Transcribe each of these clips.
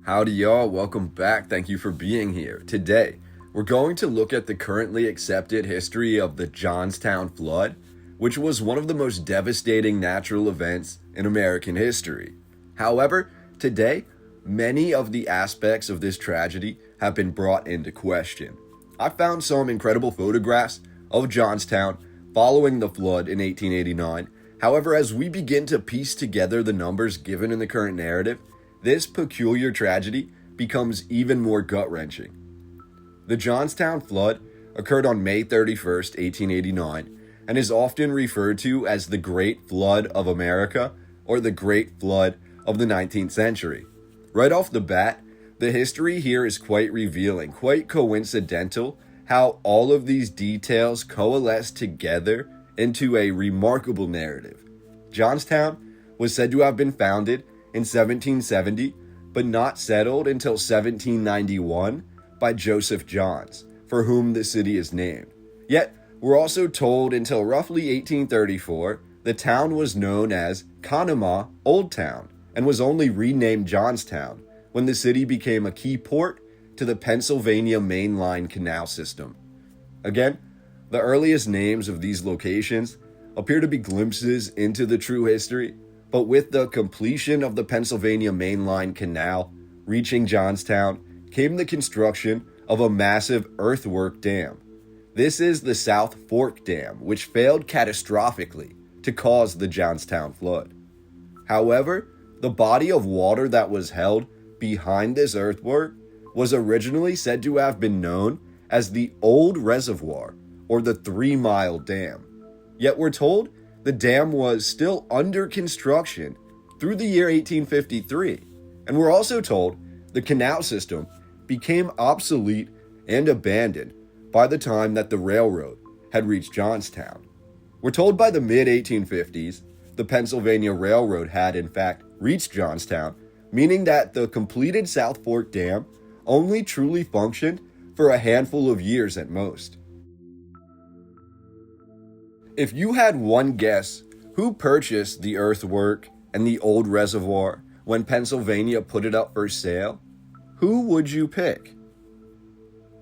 Howdy y'all, welcome back. Thank you for being here. Today, we're going to look at the currently accepted history of the Johnstown Flood, which was one of the most devastating natural events in American history. However, today, many of the aspects of this tragedy have been brought into question. I found some incredible photographs of Johnstown following the flood in 1889. However, as we begin to piece together the numbers given in the current narrative, this peculiar tragedy becomes even more gut-wrenching. The Johnstown Flood occurred on May 31st, 1889, and is often referred to as the Great Flood of America or the Great Flood of the 19th century. Right off the bat, the history here is quite revealing, quite coincidental, how all of these details coalesce together into a remarkable narrative. Johnstown was said to have been founded in 1770, but not settled until 1791 by Joseph Johns, for whom the city is named. Yet, we're also told until roughly 1834, the town was known as Conemaugh Old Town, and was only renamed Johnstown when the city became a key port to the Pennsylvania Main Line Canal system. Again, the earliest names of these locations appear to be glimpses into the true history, but with the completion of the Pennsylvania Main Line Canal reaching Johnstown came the construction of a massive earthwork dam. This is the South Fork Dam, which failed catastrophically to cause the Johnstown Flood. However, the body of water that was held behind this earthwork was originally said to have been known as the Old Reservoir, or the 3 Mile Dam. Yet we're told the dam was still under construction through the year 1853, and we're also told the canal system became obsolete and abandoned by the time that the railroad had reached Johnstown. We're told by the mid-1850s, the Pennsylvania Railroad had in fact reached Johnstown, meaning that the completed South Fork Dam only truly functioned for a handful of years at most. If you had one guess who purchased the earthwork and the Old Reservoir when Pennsylvania put it up for sale, who would you pick?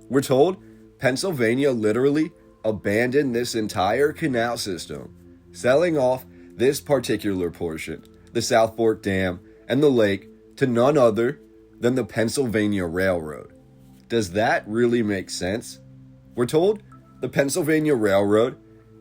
We're told Pennsylvania literally abandoned this entire canal system, selling off this particular portion, the South Fork Dam and the lake, to none other than the Pennsylvania Railroad. Does that really make sense? We're told the Pennsylvania Railroad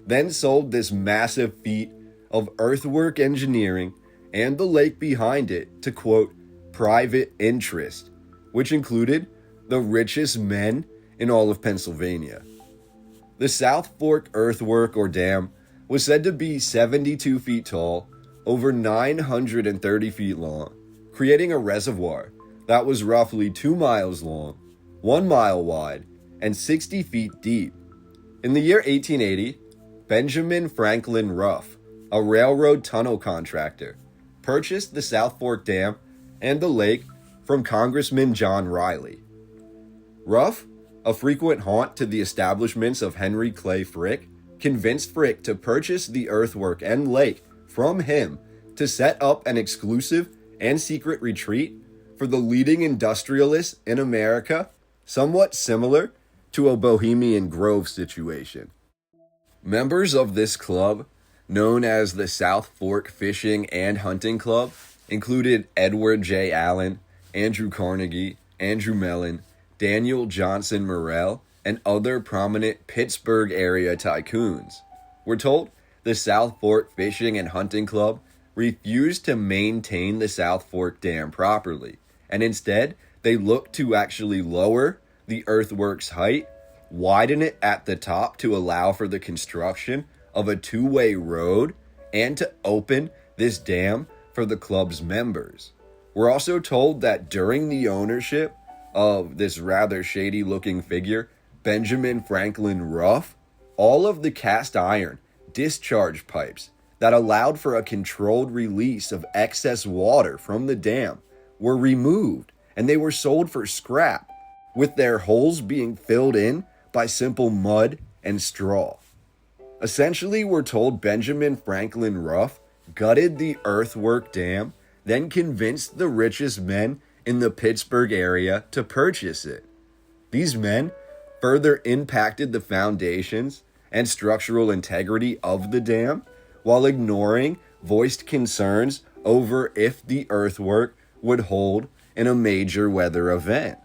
then sold this massive feat of earthwork engineering and the lake behind it to, quote, private interest, which included the richest men in all of Pennsylvania. The South Fork earthwork or dam was said to be 72 feet tall, over 930 feet long, creating a reservoir that was roughly 2 miles long, 1 mile wide, and 60 feet deep. In the year 1880, Benjamin Franklin Ruff, a railroad tunnel contractor, purchased the South Fork Dam and the lake from Congressman John Riley. Ruff, a frequent haunt to the establishments of Henry Clay Frick, convinced Frick to purchase the earthwork and lake from him to set up an exclusive and secret retreat for the leading industrialists in America, somewhat similar to a Bohemian Grove situation. Members of this club, known as the South Fork Fishing and Hunting Club, included Edward J. Allen, Andrew Carnegie, Andrew Mellon, Daniel Johnson Morrell, and other prominent Pittsburgh area tycoons. We're told the South Fork Fishing and Hunting Club refused to maintain the South Fork Dam properly, and instead they looked to actually lower the earthwork's height, widen it at the top to allow for the construction of a two-way road, and to open this dam for the club's members. We're also told that during the ownership of this rather shady-looking figure, Benjamin Franklin Ruff, all of the cast iron discharge pipes that allowed for a controlled release of excess water from the dam were removed, and they were sold for scrap, with their holes being filled in by simple mud and straw. Essentially, we're told Benjamin Franklin Ruff gutted the earthwork dam, then convinced the richest men in the Pittsburgh area to purchase it. These men further impacted the foundations and structural integrity of the dam while ignoring voiced concerns over if the earthwork would hold in a major weather event.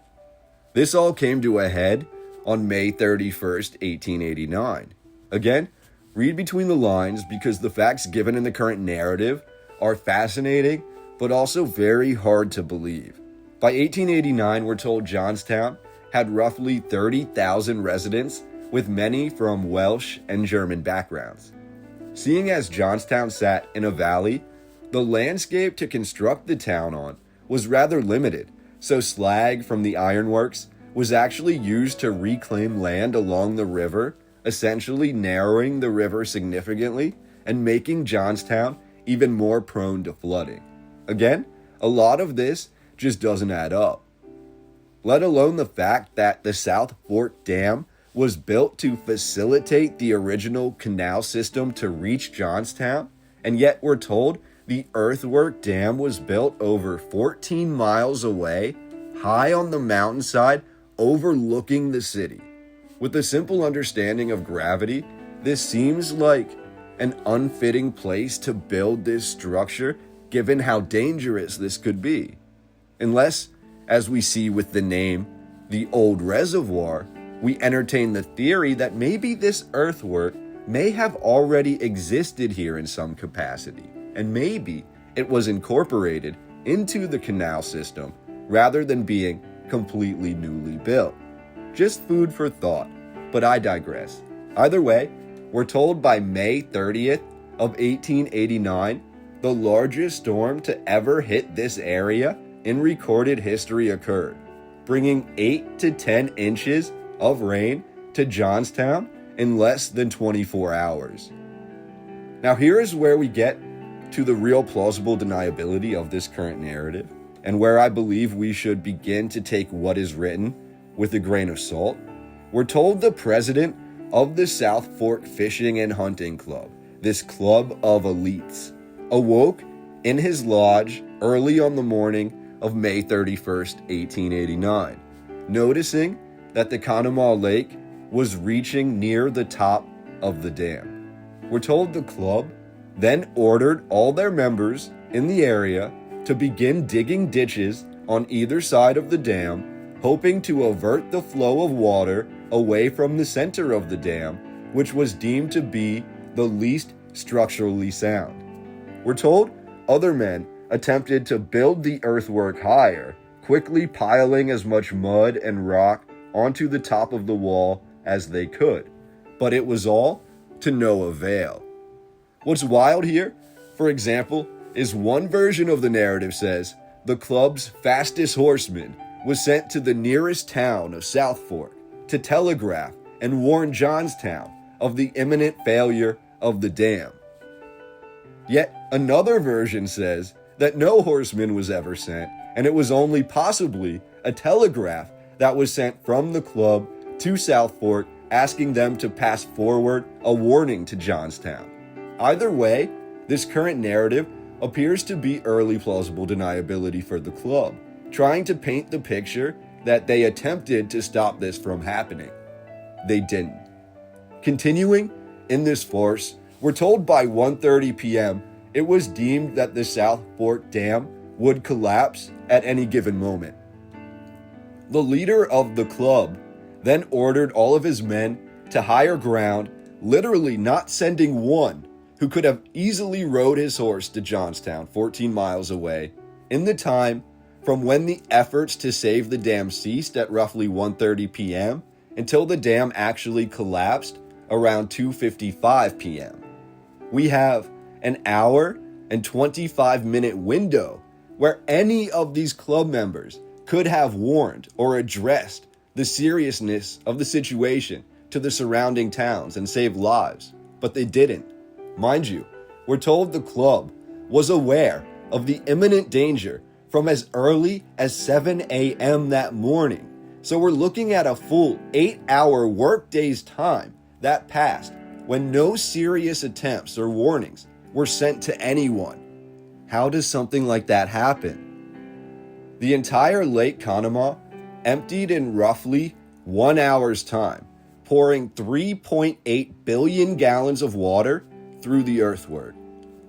This all came to a head on May 31st, 1889. Again, read between the lines because the facts given in the current narrative are fascinating but also very hard to believe. By 1889, we're told Johnstown had roughly 30,000 residents, with many from Welsh and German backgrounds. Seeing as Johnstown sat in a valley, the landscape to construct the town on was rather limited, so slag from the ironworks was actually used to reclaim land along the river, essentially narrowing the river significantly and making Johnstown even more prone to flooding. Again, a lot of this just doesn't add up. Let alone the fact that the South Fork Dam was built to facilitate the original canal system to reach Johnstown, and yet we're told the earthwork dam was built over 14 miles away, high on the mountainside, overlooking the city. With a simple understanding of gravity, this seems like an unfitting place to build this structure, given how dangerous this could be. Unless, as we see with the name, the Old Reservoir, we entertain the theory that maybe this earthwork may have already existed here in some capacity, and maybe it was incorporated into the canal system rather than being completely newly built. Just food for thought, but I digress. Either way, we're told by May 30th of 1889, the largest storm to ever hit this area in recorded history occurred, bringing 8 to 10 inches of rain to Johnstown in less than 24 hours. Now here is where we get to the real plausible deniability of this current narrative, and where I believe we should begin to take what is written with a grain of salt. We're told the president of the South Fork Fishing and Hunting Club, this club of elites, awoke in his lodge early on the morning of May 31st, 1889, noticing that the Canal Lake was reaching near the top of the dam. We're told the club then ordered all their members in the area to begin digging ditches on either side of the dam, hoping to avert the flow of water away from the center of the dam, which was deemed to be the least structurally sound. We're told other men attempted to build the earthwork higher, quickly piling as much mud and rock onto the top of the wall as they could, but it was all to no avail. What's wild here, for example, is one version of the narrative says the club's fastest horseman was sent to the nearest town of South Fork to telegraph and warn Johnstown of the imminent failure of the dam. Yet another version says that no horseman was ever sent, and it was only possibly a telegraph that was sent from the club to South Fork asking them to pass forward a warning to Johnstown. Either way, this current narrative appears to be early plausible deniability for the club, trying to paint the picture that they attempted to stop this from happening. They didn't. Continuing in this farce, we're told by 1:30 p.m. it was deemed that the South Fork Dam would collapse at any given moment. The leader of the club then ordered all of his men to higher ground, literally not sending one who could have easily rode his horse to Johnstown, 14 miles away, in the time from when the efforts to save the dam ceased at roughly 1:30 p.m. until the dam actually collapsed around 2:55 p.m. We have an hour and 25-minute window where any of these club members could have warned or addressed the seriousness of the situation to the surrounding towns and saved lives, but they didn't. Mind you, we're told the club was aware of the imminent danger from as early as 7 a.m. that morning. So we're looking at a full 8-hour workday's time that passed when no serious attempts or warnings were sent to anyone. How does something like that happen? The entire Lake Conemaugh emptied in roughly 1 hour's time, pouring 3.8 billion gallons of water through the earthwork.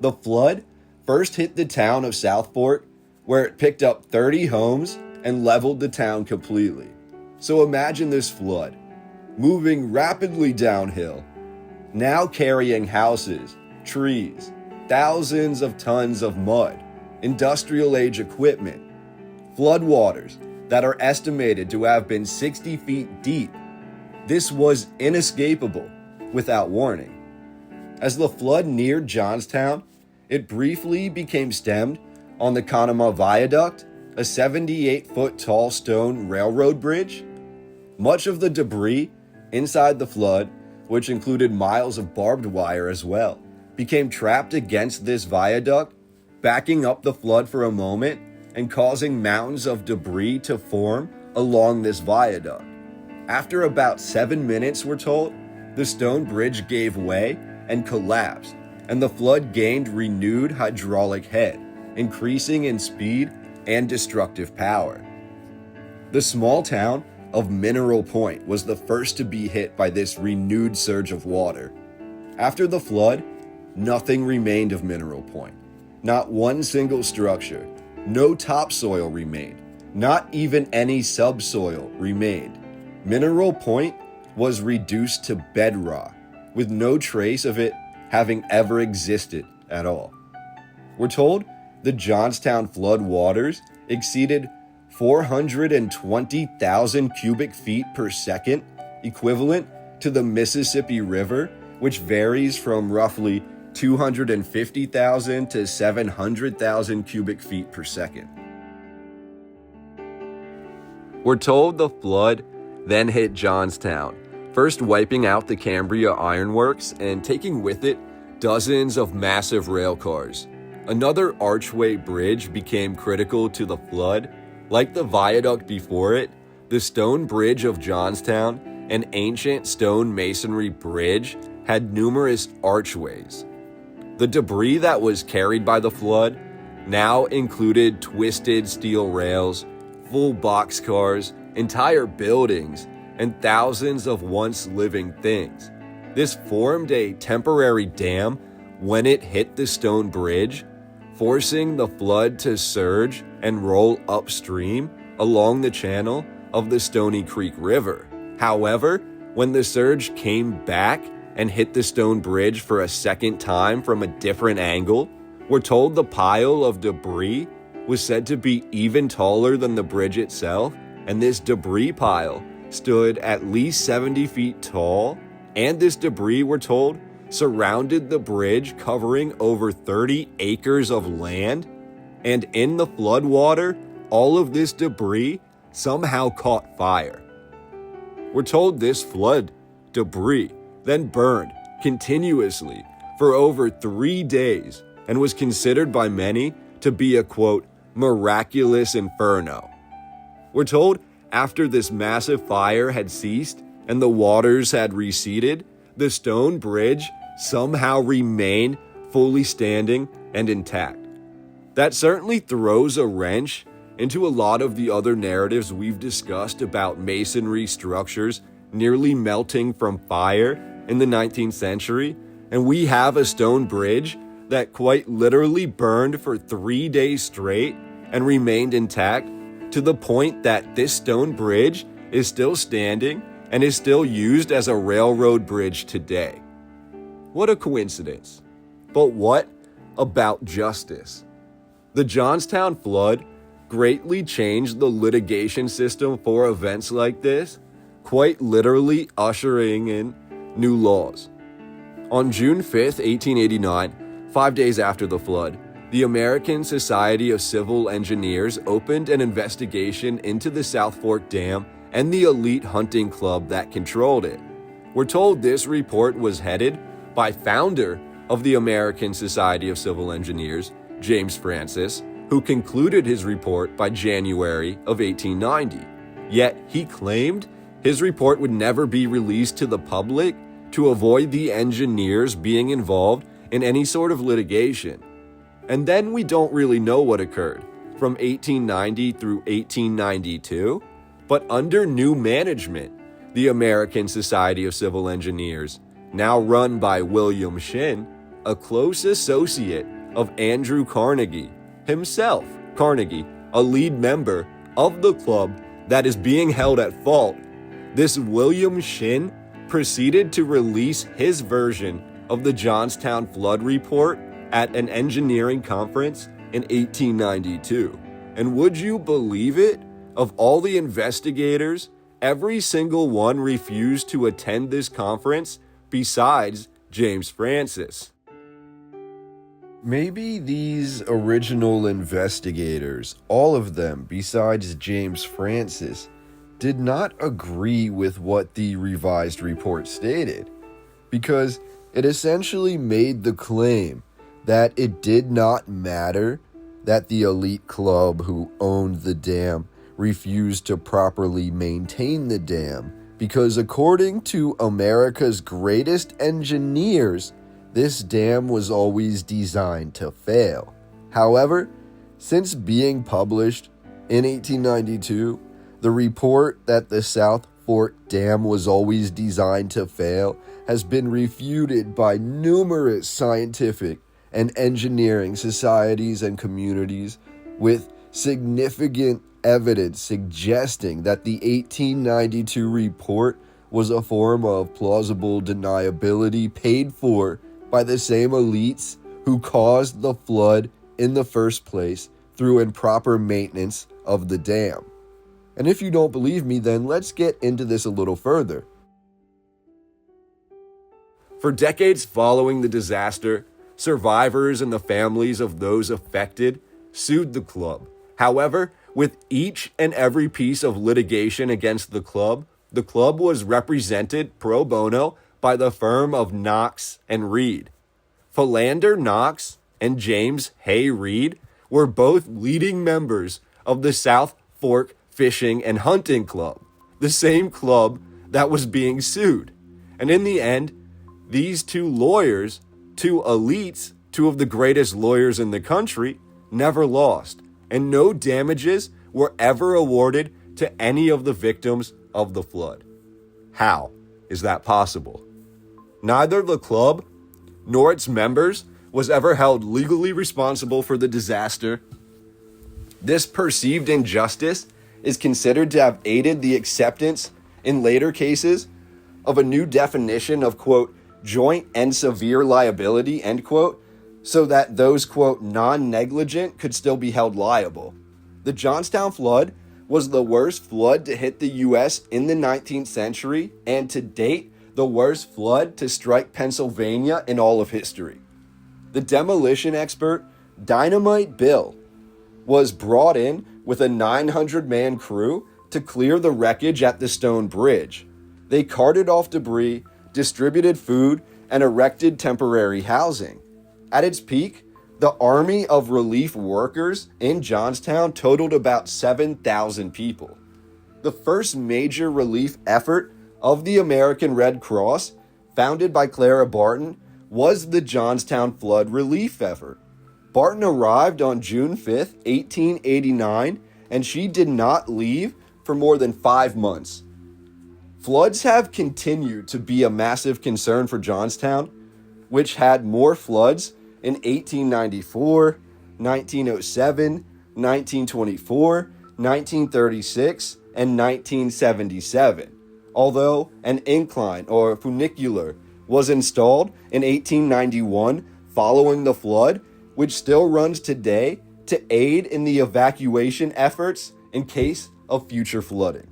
The flood first hit the town of Southport, where it picked up 30 homes and leveled the town completely. So imagine this flood, moving rapidly downhill, now carrying houses, trees, thousands of tons of mud, industrial age equipment, floodwaters that are estimated to have been 60 feet deep. This was inescapable without warning. As the flood neared Johnstown, it briefly became stemmed on the Conemaugh Viaduct, a 78-foot tall stone railroad bridge. Much of the debris inside the flood, which included miles of barbed wire as well, became trapped against this viaduct, backing up the flood for a moment and causing mountains of debris to form along this viaduct. After about 7 minutes, we're told, the stone bridge gave way and collapsed, and the flood gained renewed hydraulic head, increasing in speed and destructive power. The small town of Mineral Point was the first to be hit by this renewed surge of water. After the flood, nothing remained of Mineral Point. Not one single structure, no topsoil remained, not even any subsoil remained. Mineral Point was reduced to bedrock, with no trace of it having ever existed at all. We're told the Johnstown flood waters exceeded 420,000 cubic feet per second, equivalent to the Mississippi River, which varies from roughly 250,000 to 700,000 cubic feet per second. We're told the flood then hit Johnstown, first wiping out the Cambria ironworks and taking with it dozens of massive rail cars. Another archway bridge became critical to the flood. Like the viaduct before it, the stone bridge of Johnstown, an ancient stone masonry bridge, had numerous archways. The debris that was carried by the flood now included twisted steel rails, full boxcars, entire buildings, and thousands of once living things. This formed a temporary dam when it hit the stone bridge, forcing the flood to surge and roll upstream along the channel of the Stony Creek River. However, when the surge came back and hit the stone bridge for a second time from a different angle, we're told the pile of debris was said to be even taller than the bridge itself, and this debris pile stood at least 70 feet tall, and this debris, we're told, surrounded the bridge, covering over 30 acres of land. And in the floodwater, all of this debris somehow caught fire. We're told this flood debris then burned continuously for over 3 days and was considered by many to be a, quote, miraculous inferno. We're told after this massive fire had ceased and the waters had receded, the stone bridge somehow remained fully standing and intact. That certainly throws a wrench into a lot of the other narratives we've discussed about masonry structures nearly melting from fire in the 19th century, and we have a stone bridge that quite literally burned for 3 days straight and remained intact, to the point that this stone bridge is still standing and is still used as a railroad bridge today. What a coincidence. But what about justice? The Johnstown flood greatly changed the litigation system for events like this, quite literally ushering in new laws. On June 5th, 1889, 5 days after the flood, the American Society of Civil Engineers opened an investigation into the South Fork Dam and the elite hunting club that controlled it. We're told this report was headed by founder of the American Society of Civil Engineers, James Francis, who concluded his report by January of 1890. Yet he claimed his report would never be released to the public to avoid the engineers being involved in any sort of litigation. And then we don't really know what occurred. from 1890 through 1892, but under new management, the American Society of Civil Engineers, now run by William Shinn, a close associate of Andrew Carnegie, himself, Carnegie, a lead member of the club that is being held at fault, this William Shinn proceeded to release his version of the Johnstown Flood report at an engineering conference in 1892. And would you believe it? Of all the investigators, every single one refused to attend this conference besides James Francis. Maybe these original investigators, all of them besides James Francis, did not agree with what the revised report stated, because it essentially made the claim that it did not matter that the elite club who owned the dam refused to properly maintain the dam, because according to America's greatest engineers, this dam was always designed to fail. However, since being published in 1892, the report that the South Fork Dam was always designed to fail has been refuted by numerous scientific and engineering societies and communities, with significant evidence suggesting that the 1892 report was a form of plausible deniability paid for by the same elites who caused the flood in the first place through improper maintenance of the dam. And if you don't believe me, then let's get into this a little further. For decades following the disaster, survivors and the families of those affected sued the club. However, with each and every piece of litigation against the club was represented pro bono by the firm of Knox and Reed. Philander Knox and James Hay Reed were both leading members of the South Fork Fishing and Hunting Club, the same club that was being sued. And in the end, these two lawyers, two elites, two of the greatest lawyers in the country, never lost, and no damages were ever awarded to any of the victims of the flood. How is that possible? Neither the club nor its members was ever held legally responsible for the disaster. This perceived injustice is considered to have aided the acceptance in later cases of a new definition of, quote, joint and severe liability, end quote, so that those, quote, non-negligent could still be held liable. The Johnstown Flood was the worst flood to hit the U.S. in the 19th century, and to date, the worst flood to strike Pennsylvania in all of history. The demolition expert, Dynamite Bill, was brought in with a 900-man crew to clear the wreckage at the stone bridge. They carted off debris, distributed food, and erected temporary housing. At its peak, the Army of Relief Workers in Johnstown totaled about 7,000 people. The first major relief effort of the American Red Cross, founded by Clara Barton, was the Johnstown Flood relief effort. Barton arrived on June 5th, 1889, and she did not leave for more than 5 months. Floods have continued to be a massive concern for Johnstown, which had more floods in 1894, 1907, 1924, 1936, and 1977. Although an incline or funicular was installed in 1891 following the flood, which still runs today to aid in the evacuation efforts in case of future flooding.